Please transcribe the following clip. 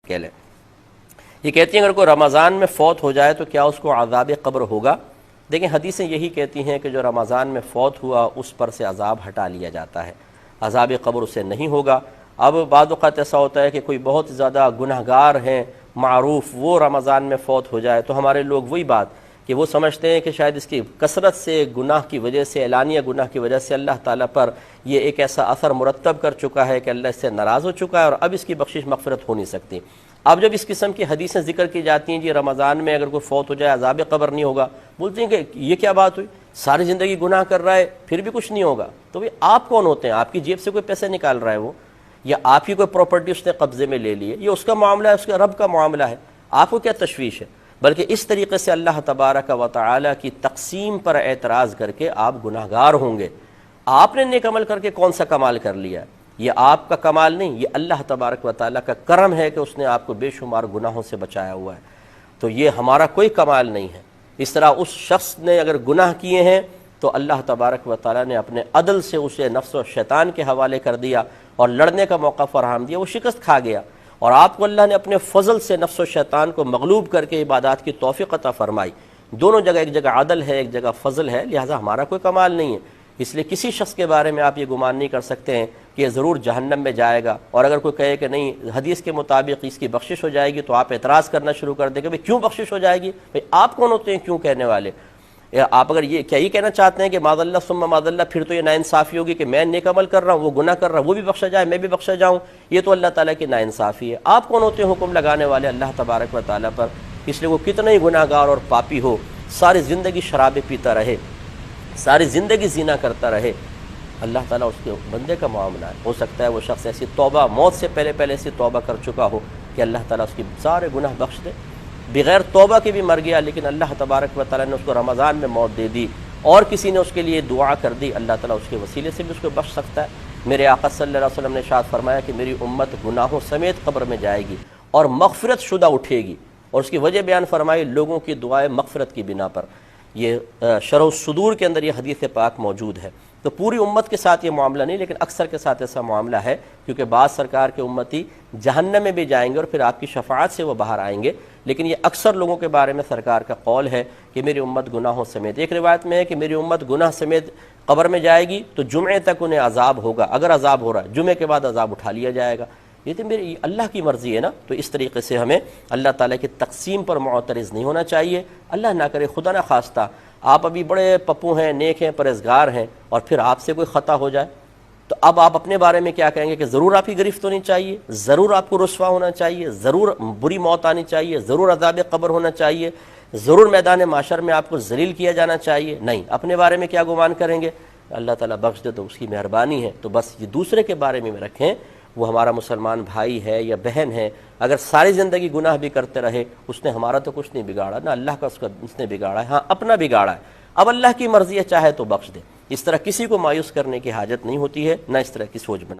کہہ لیں۔ یہ کہتی ہیں اگر کوئی رمضان میں فوت ہو جائے تو کیا اس کو عذاب قبر ہوگا؟ دیکھیں حدیثیں یہی کہتی ہیں کہ جو رمضان میں فوت ہوا اس پر سے عذاب ہٹا لیا جاتا ہے، عذاب قبر اسے نہیں ہوگا۔ اب بعض اوقات ایسا ہوتا ہے کہ کوئی بہت زیادہ گنہگار ہیں معروف، وہ رمضان میں فوت ہو جائے تو ہمارے لوگ وہی بات کہ وہ سمجھتے ہیں کہ شاید اس کی کثرت سے گناہ کی وجہ سے، اعلانیہ گناہ کی وجہ سے اللہ تعالیٰ پر یہ ایک ایسا اثر مرتب کر چکا ہے کہ اللہ اس سے ناراض ہو چکا ہے اور اب اس کی بخشش مغفرت ہو نہیں سکتی۔ اب جب اس قسم کی حدیثیں ذکر کی جاتی ہیں جی رمضان میں اگر کوئی فوت ہو جائے عذاب قبر نہیں ہوگا، بولتے ہیں کہ یہ کیا بات ہوئی، ساری زندگی گناہ کر رہا ہے پھر بھی کچھ نہیں ہوگا۔ تو بھئی آپ کون ہوتے ہیں؟ آپ کی جیب سے کوئی پیسے نکال رہا ہے وہ، یا آپ کی کوئی پراپرٹی اس نے قبضے میں لے لی ہے، یہ اس کا معاملہ ہے، اس کے رب کا معاملہ ہے، آپ کو کیا تشویش ہے؟ بلکہ اس طریقے سے اللہ تبارک و تعالی کی تقسیم پر اعتراض کر کے آپ گناہگار ہوں گے۔ آپ نے نیک عمل کر کے کون سا کمال کر لیا؟ یہ آپ کا کمال نہیں، یہ اللہ تبارک و تعالی کا کرم ہے کہ اس نے آپ کو بے شمار گناہوں سے بچایا ہوا ہے، تو یہ ہمارا کوئی کمال نہیں ہے۔ اس طرح اس شخص نے اگر گناہ کیے ہیں تو اللہ تبارک و تعالی نے اپنے عدل سے اسے نفس و شیطان کے حوالے کر دیا اور لڑنے کا موقع فراہم دیا، وہ شکست کھا گیا، اور آپ کو اللہ نے اپنے فضل سے نفس و شیطان کو مغلوب کر کے عبادات کی توفیق عطا فرمائی۔ دونوں جگہ، ایک جگہ عدل ہے ایک جگہ فضل ہے، لہٰذا ہمارا کوئی کمال نہیں ہے۔ اس لیے کسی شخص کے بارے میں آپ یہ گمان نہیں کر سکتے ہیں کہ یہ ضرور جہنم میں جائے گا، اور اگر کوئی کہے کہ نہیں حدیث کے مطابق اس کی بخشش ہو جائے گی تو آپ اعتراض کرنا شروع کر دیں کہ بھئی کیوں بخشش ہو جائے گی؟ بھئی آپ کون ہوتے ہیں کیوں کہنے والے؟ آپ اگر یہ کیا یہ کہنا چاہتے ہیں کہ معاذ اللہ ثم معاذ اللہ پھر تو یہ ناانصافی ہوگی کہ میں نیک عمل کر رہا ہوں وہ گناہ کر رہا ہوں، وہ بھی بخشا جائے میں بھی بخشا جاؤں؟ یہ تو اللہ تعالیٰ کی ناانصافی ہے۔ آپ کون ہوتے ہیں حکم لگانے والے اللہ تبارک و تعالیٰ پر؟ اس لیے وہ کتنا ہی گناہ گار اور پاپی ہو، ساری زندگی شرابیں پیتا رہے، ساری زندگی زنا کرتا رہے، اللہ تعالیٰ اس کے بندے کا معاملہ ہے۔ ہو سکتا ہے وہ شخص ایسی توبہ موت سے پہلے ایسی توبہ کر چکا ہو کہ اللہ تعالیٰ اس کی سارے گناہ بخش دے، بغیر توبہ کے بھی مر گیا لیکن اللہ تبارک و تعالیٰ نے اس کو رمضان میں موت دے دی، اور کسی نے اس کے لیے دعا کر دی، اللہ تعالیٰ اس کے وسیلے سے بھی اس کو بخش سکتا ہے۔ میرے آقا صلی اللہ علیہ وسلم نے ارشاد فرمایا کہ میری امت گناہوں سمیت قبر میں جائے گی اور مغفرت شدہ اٹھے گی، اور اس کی وجہ بیان فرمائی لوگوں کی دعائیں مغفرت کی بنا پر۔ یہ شرح الصدور کے اندر یہ حدیث پاک موجود ہے۔ تو پوری امت کے ساتھ یہ معاملہ نہیں لیکن اکثر کے ساتھ ایسا معاملہ ہے، کیونکہ بعض سرکار کے امتی جہنم میں بھی جائیں گے اور پھر آپ کی شفاعت سے وہ باہر آئیں گے، لیکن یہ اکثر لوگوں کے بارے میں سرکار کا قول ہے کہ میری امت گناہوں سمیت۔ ایک روایت میں ہے کہ میری امت گناہ سمیت قبر میں جائے گی تو جمعے تک انہیں عذاب ہوگا، اگر عذاب ہو رہا ہے جمعے کے بعد عذاب اٹھا لیا جائے گا۔ یہ تو میری اللہ کی مرضی ہے نا، تو اس طریقے سے ہمیں اللہ تعالیٰ کی تقسیم پر معترض نہیں ہونا چاہیے۔ اللہ نہ کرے خدا نہ خواستہ آپ ابھی بڑے پپو ہیں، نیک ہیں، پرہیزگار ہیں، اور پھر آپ سے کوئی خطا ہو جائے تو اب آپ اپنے بارے میں کیا کہیں گے کہ ضرور آپ کی گرفت ہونی چاہیے، ضرور آپ کو رسوا ہونا چاہیے، ضرور بری موت آنی چاہیے، ضرور عذاب قبر ہونا چاہیے، ضرور میدان معاشر میں آپ کو ذلیل کیا جانا چاہیے؟ نہیں، اپنے بارے میں کیا گمان کریں گے؟ اللہ تعالیٰ بخش دے تو اس کی مہربانی ہے، تو بس یہ دوسرے کے بارے میں رکھیں، وہ ہمارا مسلمان بھائی ہے یا بہن ہے، اگر ساری زندگی گناہ بھی کرتے رہے اس نے ہمارا تو کچھ نہیں بگاڑا، نہ اللہ کا اس نے بگاڑا ہے، ہاں اپنا بگاڑا ہے، اب اللہ کی مرضی ہے چاہے تو بخش دے۔ اس طرح کسی کو مایوس کرنے کی حاجت نہیں ہوتی ہے، نہ اس طرح کی سوچ بنا